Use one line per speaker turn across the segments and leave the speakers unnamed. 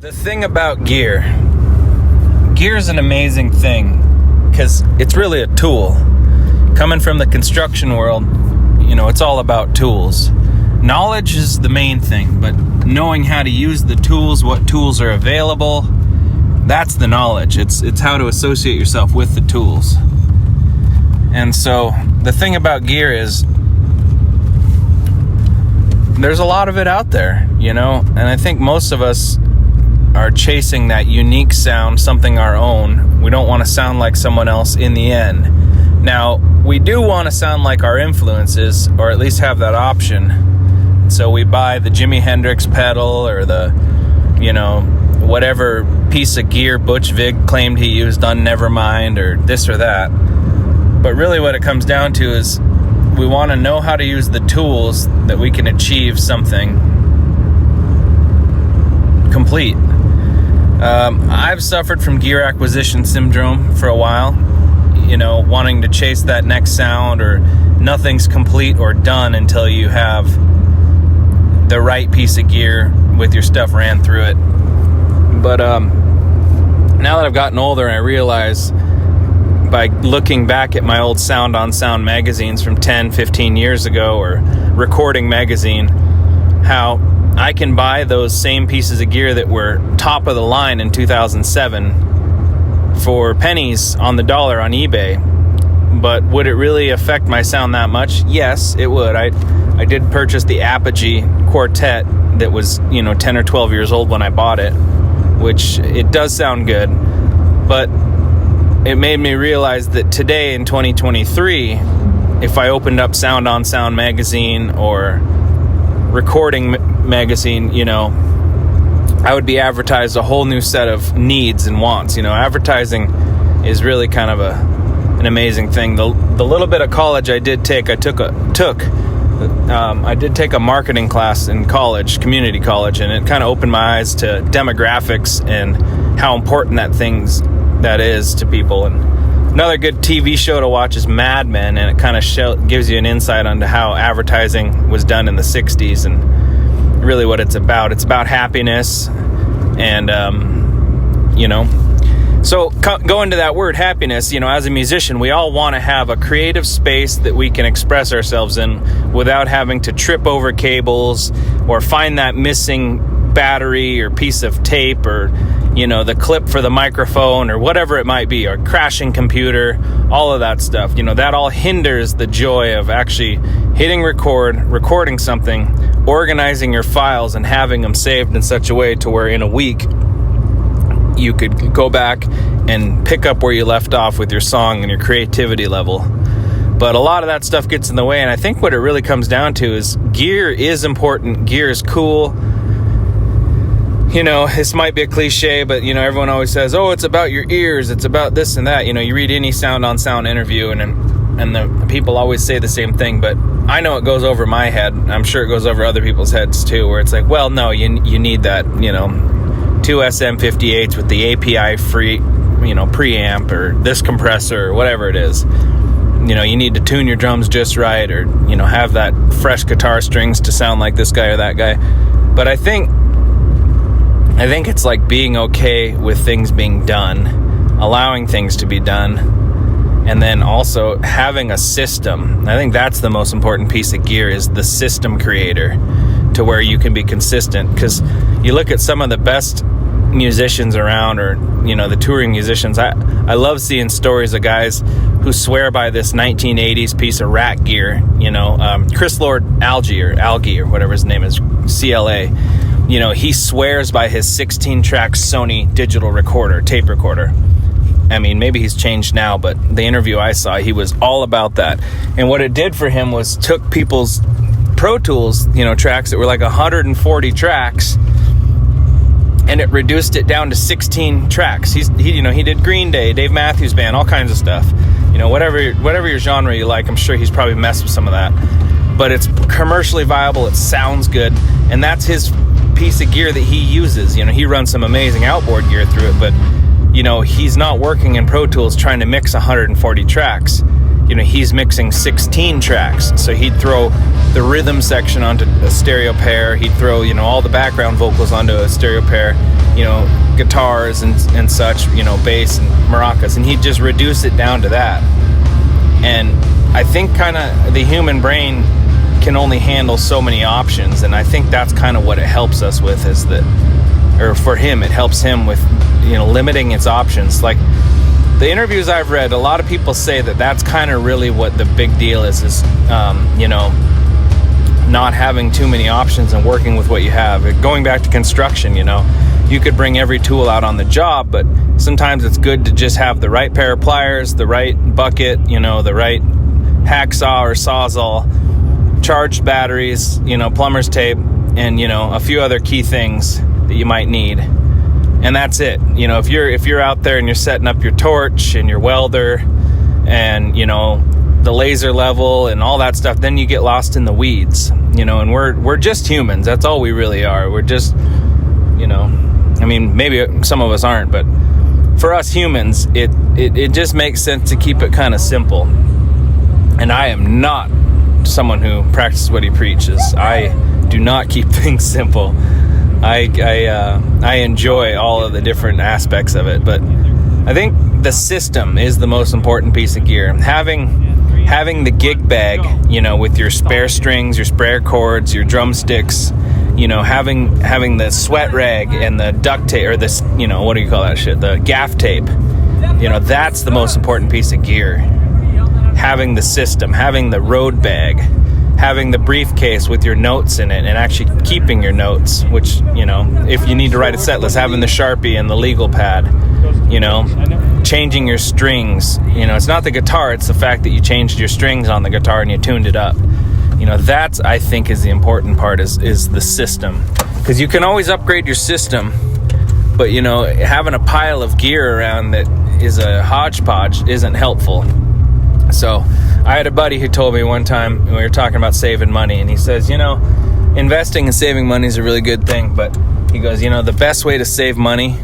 The thing about gear is an amazing thing because it's really a tool. Coming from the construction world, it's all about tools. Knowledge is the main thing, but knowing how to use the tools, what tools are available, that's the knowledge. It's how to associate yourself with the tools. And so the thing about gear is there's a lot of it out there, and I think most of us are chasing that unique sound, something our own. We don't want to sound like someone else in the end. Now, we do want to sound like our influences, or at least have that option. So we buy the Jimi Hendrix pedal or the, whatever piece of gear Butch Vig claimed he used on Nevermind or this or that. But really what it comes down to is we want to know how to use the tools that we can achieve something complete. I've suffered from gear acquisition syndrome for a while, wanting to chase that next sound, or nothing's complete or done until you have the right piece of gear with your stuff ran through it. But now that I've gotten older, I realize by looking back at my old Sound on Sound magazines from 10, 15 years ago, or Recording Magazine, how I can buy those same pieces of gear that were top of the line in 2007 for pennies on the dollar on eBay. But would it really affect my sound that much? Yes, it would. I did purchase the Apogee Quartet that was, 10 or 12 years old when I bought it, which it does sound good. But it made me realize that today in 2023, if I opened up Sound on Sound magazine or Recording magazine, I would be advertised a whole new set of needs and wants. Advertising is really kind of an amazing thing. The little bit of college I did take, I did take a marketing class in college, community college, and it kind of opened my eyes to demographics and how important that is to people. And another good TV show to watch is Mad Men, and it kind of gives you an insight onto how advertising was done in the 60s and really what it's about. It's about happiness and, So going to that word happiness, as a musician, we all want to have a creative space that we can express ourselves in without having to trip over cables or find that missing battery or piece of tape or the clip for the microphone or whatever it might be, or crashing computer, all of that stuff. That all hinders the joy of actually hitting record, recording something, organizing your files, and having them saved in such a way to where in a week you could go back and pick up where you left off with your song and your creativity level. But a lot of that stuff gets in the way, and I think what it really comes down to is gear is important, gear is cool. This might be a cliche, but, everyone always says, oh, it's about your ears, it's about this and that. You read any Sound on Sound interview, and the people always say the same thing, but I know it goes over my head. I'm sure it goes over other people's heads, too, where it's like, well, no, you need that, 2 SM58s with the API-free, preamp, or this compressor, or whatever it is. You need to tune your drums just right, or, have that fresh guitar strings to sound like this guy or that guy. But I think it's like being okay with things being done, allowing things to be done, and then also having a system. I think that's the most important piece of gear, is the system creator, to where you can be consistent. Because you look at some of the best musicians around, or the touring musicians, I love seeing stories of guys who swear by this 1980s piece of rat gear. Chris Lord Algie or whatever his name is, CLA. He swears by his 16-track Sony digital recorder, tape recorder. I mean, maybe he's changed now, but the interview I saw, he was all about that. And what it did for him was took people's Pro Tools, tracks that were like 140 tracks, and it reduced it down to 16 tracks. He did Green Day, Dave Matthews Band, all kinds of stuff. Whatever your genre you like, I'm sure he's probably messed with some of that. But it's commercially viable, it sounds good, and that's his piece of gear that he uses. He runs some amazing outboard gear through it, but he's not working in Pro Tools trying to mix 140 tracks. he's mixing 16 tracks. So he'd throw the rhythm section onto a stereo pair. He'd throw, all the background vocals onto a stereo pair, guitars and such, bass and maracas. And he'd just reduce it down to that. And I think kind of the human brain can only handle so many options. And I think that's kind of what it helps us with, is that, or for him, it helps him with, limiting its options. Like, the interviews I've read, a lot of people say that that's kind of really what the big deal is not having too many options and working with what you have. Going back to construction, you could bring every tool out on the job, but sometimes it's good to just have the right pair of pliers, the right bucket, the right hacksaw or sawzall, charged batteries, plumber's tape, and, a few other key things that you might need. And that's it. If you're out there and you're setting up your torch and your welder and, the laser level and all that stuff, then you get lost in the weeds, and we're just humans. That's all we really are. We're just, maybe some of us aren't, but for us humans, it just makes sense to keep it kind of simple. And I am not someone who practices what he preaches. I do not keep things simple. I enjoy all of the different aspects of it, but I think the system is the most important piece of gear. Having the gig bag, with your spare strings, your spare cords, your drumsticks, having the sweat rag and the duct tape, or this, what do you call that shit? The gaff tape. That's the most important piece of gear. Having the system, having the road bag, having the briefcase with your notes in it and actually keeping your notes, which, if you need to write a set list, having the Sharpie and the legal pad, changing your strings. It's not the guitar, it's the fact that you changed your strings on the guitar and you tuned it up. That's, I think, is the important part, is the system. Because you can always upgrade your system, but, having a pile of gear around that is a hodgepodge isn't helpful. So I had a buddy who told me one time, we were talking about saving money, and he says, investing and saving money is a really good thing, but he goes, the best way to save money,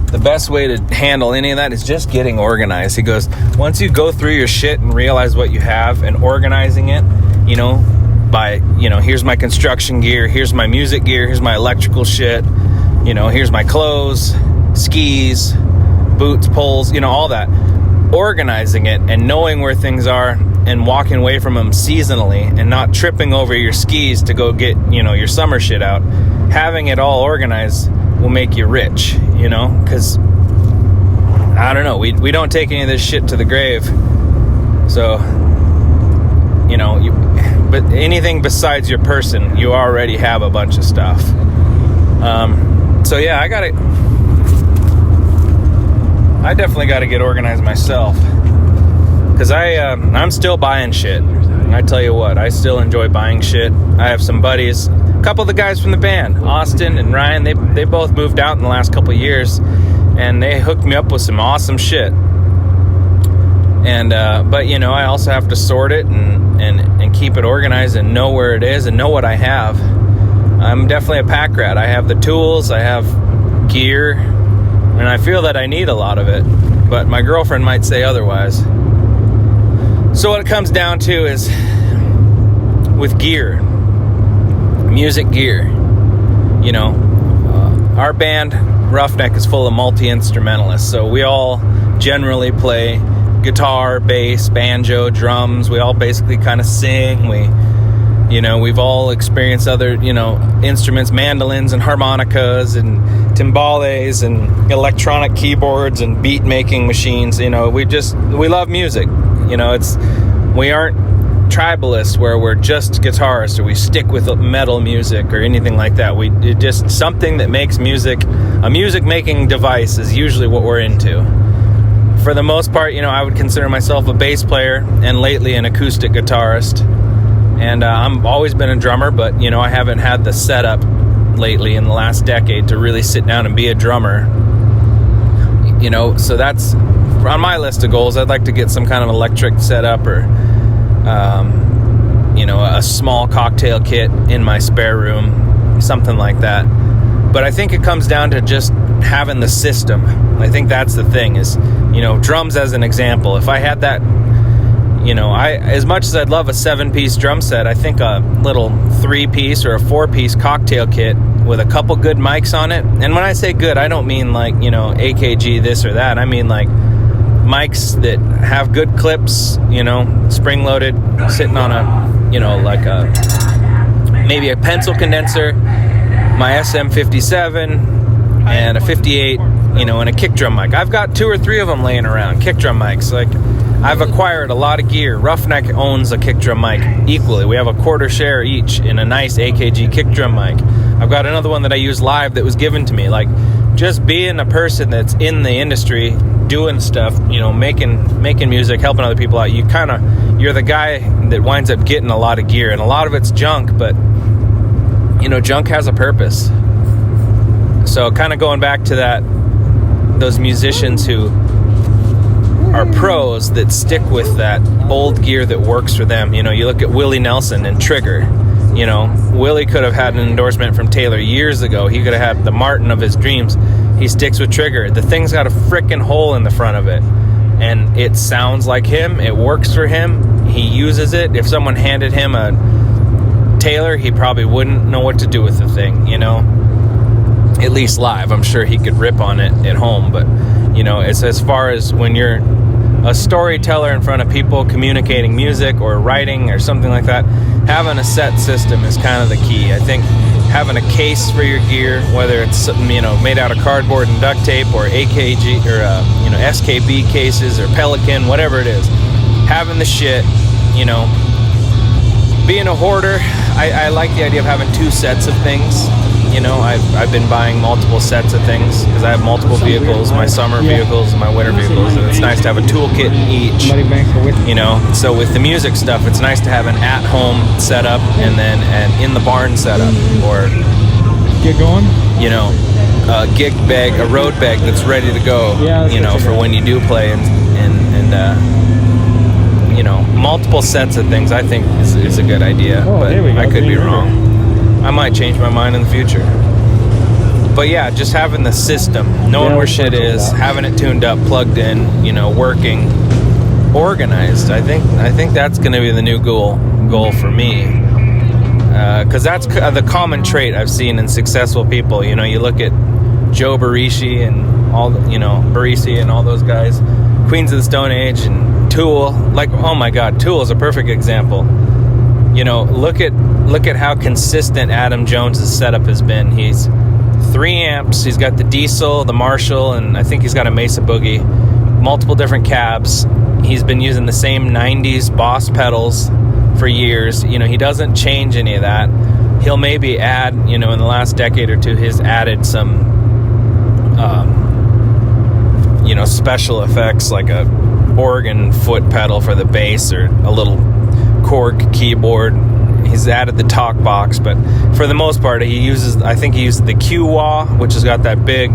the best way to handle any of that is just getting organized. He goes, once you go through your shit and realize what you have and organizing it, by, here's my construction gear, here's my music gear, here's my electrical shit, here's my clothes, skis, boots, poles, all that. Organizing it and knowing where things are and walking away from them seasonally and not tripping over your skis to go get, your summer shit out. Having it all organized will make you rich, because I don't know, we don't take any of this shit to the grave. So, but anything besides your person, you already have a bunch of stuff. So yeah, I definitely got to get organized myself, because I'm still buying shit. I tell you what, I still enjoy buying shit. I have some buddies, a couple of the guys from the band, Austin and Ryan, they both moved out in the last couple of years, and they hooked me up with some awesome shit. And but I also have to sort it and keep it organized and know where it is and know what I have. I'm definitely a pack rat. I have the tools, I have gear, and I feel that I need a lot of it, but my girlfriend might say otherwise. So what it comes down to is, with gear, music gear, our band, Roughneck, is full of multi-instrumentalists, so we all generally play guitar, bass, banjo, drums. We all basically kind of sing. We've all experienced other, instruments, mandolins and harmonicas and timbales and electronic keyboards and beat making machines. We love music. We aren't tribalists where we're just guitarists or we stick with metal music or anything like that. It just something that makes music, a music making device is usually what we're into. For the most part, I would consider myself a bass player and lately an acoustic guitarist. And I've always been a drummer, but, I haven't had the setup lately in the last decade to really sit down and be a drummer. So that's on my list of goals. I'd like to get some kind of electric setup or, a small cocktail kit in my spare room, something like that. But I think it comes down to just having the system. I think that's the thing is, drums as an example. If I had that, You know, as much as I'd love a 7-piece drum set, I think a little 3-piece or a 4-piece cocktail kit with a couple good mics on it. And when I say good, I don't mean like, you know, AKG this or that. I mean like mics that have good clips, you know, spring loaded, sitting on a, you know, like a, maybe a pencil condenser, my SM57 and a 58, you know, and a kick drum mic. I've got 2 or 3 of them laying around, kick drum mics. Like, I've acquired a lot of gear. Roughneck owns a kick drum mic equally. We have a quarter share each in a nice AKG kick drum mic. I've got another one that I use live that was given to me. Like, just being a person that's in the industry, doing stuff, you know, making music, helping other people out, you're the guy that winds up getting a lot of gear, and a lot of it's junk, but, you know, junk has a purpose. So kind of going back to that, those musicians who are pros that stick with that old gear that works for them. You know, you look at Willie Nelson and Trigger. You know, Willie could have had an endorsement from Taylor years ago. He could have had the Martin of his dreams. He sticks with Trigger. The thing's got a freaking hole in the front of it, and it sounds like him. It works for him. He uses it. If someone handed him a Taylor, he probably wouldn't know what to do with the thing, you know, at least live. I'm sure he could rip on it at home, but, you know, it's as far as when you're a storyteller in front of people, communicating music or writing or something like that, having a set system is kind of the key. I think having a case for your gear, whether it's, you know, made out of cardboard and duct tape, or AKG or you know, SKB cases or Pelican, whatever it is, having the shit, you know, being a hoarder. I like the idea of having 2 sets of things. You know, I've been buying multiple sets of things because I have multiple vehicles, my summer vehicles and my winter vehicles, and it's nice to have a toolkit in each. You know, so with the music stuff, it's nice to have an at-home setup and then an in-the-barn setup, or
get going.
You know, a gig bag, a road bag that's ready to go. You know, for when you do play, and you know, multiple sets of things. I think is a good idea, but I could be wrong. I might change my mind in the future. But yeah, just having the system, knowing where shit is, having it tuned up, plugged in, you know, working, organized. I think that's going to be the new goal for me. Because that's the common trait I've seen in successful people. You know, you look at Joe Barrishi and all, you know, Barrishi and all those guys, Queens of the Stone Age and Tool. Like, oh my God, Tool is a perfect example. You know, look at how consistent Adam Jones's setup has been. He's 3 amps. He's got the Diesel, the Marshall, and I think he's got a Mesa Boogie. Multiple different cabs. He's been using the same 90s Boss pedals for years. You know, he doesn't change any of that. He'll maybe add, you know, in the last decade or two, he's added some, you know, special effects like a organ foot pedal for the bass, or a little Korg keyboard. He's added the talk box, but for the most part, I think he uses the Q-wah, which has got that big,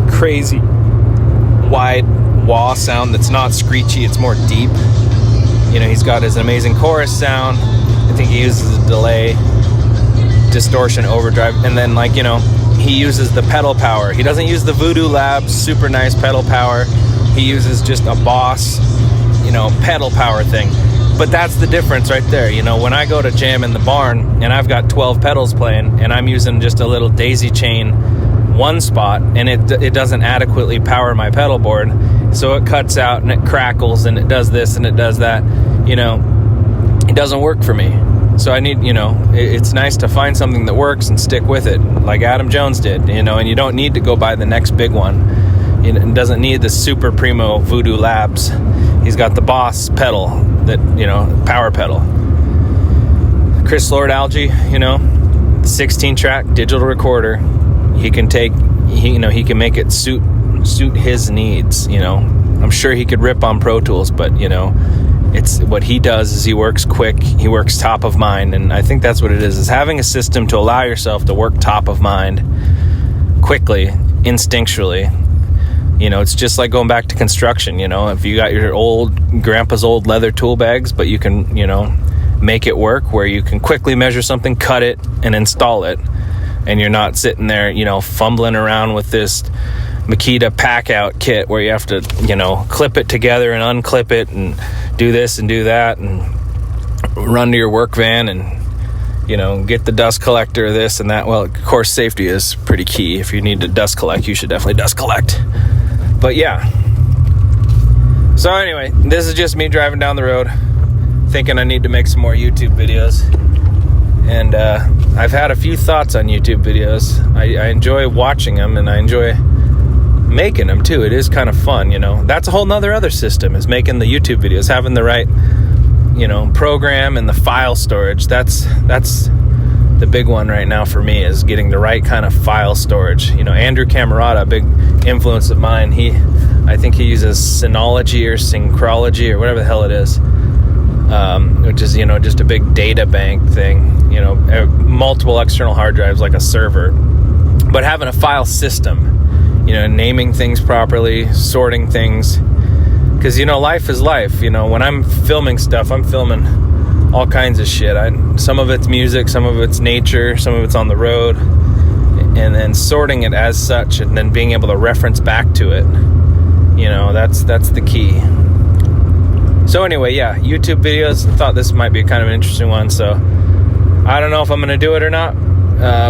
crazy, wide wah sound that's not screechy, it's more deep. You know, he's got his amazing chorus sound. I think he uses a delay, distortion, overdrive, and then, like, you know, he uses the pedal power. He doesn't use the Voodoo Labs super nice pedal power. He uses just a Boss, you know, pedal power thing. But that's the difference right there. You know, when I go to jam in the barn and I've got 12 pedals playing and I'm using just a little daisy chain one spot, and it doesn't adequately power my pedal board, so it cuts out and it crackles and it does this and it does that, you know, it doesn't work for me. So I need, you know, it's nice to find something that works and stick with it, like Adam Jones did, you know, and you don't need to go buy the next big one. It doesn't need the super primo Voodoo Labs. He's got the Boss pedal, that, you know, power pedal. Chris Lord Algae, you know, 16-track digital recorder. He can make it suit his needs, you know. I'm sure he could rip on Pro Tools, but, you know, it's what he does is he works quick, he works top of mind, and I think that's what it is having a system to allow yourself to work top of mind quickly, instinctually. You know, it's just like going back to construction, you know, if you got your grandpa's old leather tool bags, but you can, you know, make it work where you can quickly measure something, cut it, and install it. And you're not sitting there, you know, fumbling around with this Makita pack out kit where you have to, you know, clip it together and unclip it and do this and do that, and run to your work van and, you know, get the dust collector, this and that. Well, of course, safety is pretty key. If you need to dust collect, you should definitely dust collect. But yeah. So anyway, this is just me driving down the road, thinking I need to make some more YouTube videos. And I've had a few thoughts on YouTube videos. I enjoy watching them, and I enjoy making them too. It is kind of fun, you know. That's a whole nother other system, is making the YouTube videos, having the right, you know, program and the file storage. That's the big one right now for me, is getting the right kind of file storage. You know, Andrew Camerata, a big influence of mine, I think he uses Synology or Synchrology or whatever the hell it is, which is, you know, just a big data bank thing, you know, multiple external hard drives like a server, but having a file system, you know, naming things properly, sorting things. Because, you know, life is life. You know, when I'm filming stuff, I'm filming all kinds of shit. Some of it's music, some of it's nature, some of it's on the road. And then sorting it as such, and then being able to reference back to it. You know, that's the key. So anyway, yeah, YouTube videos. I thought this might be kind of an interesting one. So I don't know if I'm going to do it or not.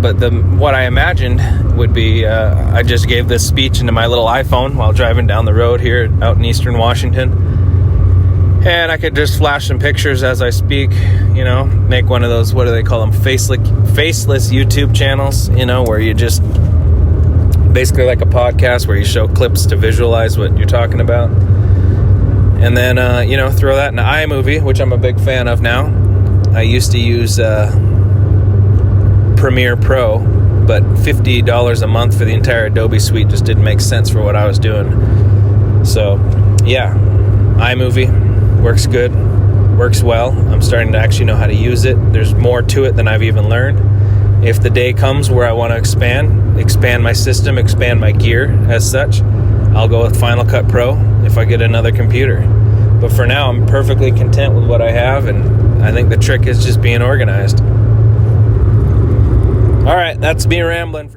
But what I imagined would be, I just gave this speech into my little iPhone while driving down the road here out in Eastern Washington, and I could just flash some pictures as I speak, you know, make one of those, what do they call them, faceless YouTube channels, you know, where you just, basically like a podcast where you show clips to visualize what you're talking about, and then, you know, throw that in iMovie, which I'm a big fan of now. I used to use Premiere Pro, but $50 a month for the entire Adobe suite just didn't make sense for what I was doing. So yeah, iMovie works good, works well. I'm starting to actually know how to use it. There's more to it than I've even learned. If the day comes where I want to expand my system, expand my gear as such, I'll go with Final Cut Pro if I get another computer. But for now, I'm perfectly content with what I have, and I think the trick is just being organized. All right, that's me rambling.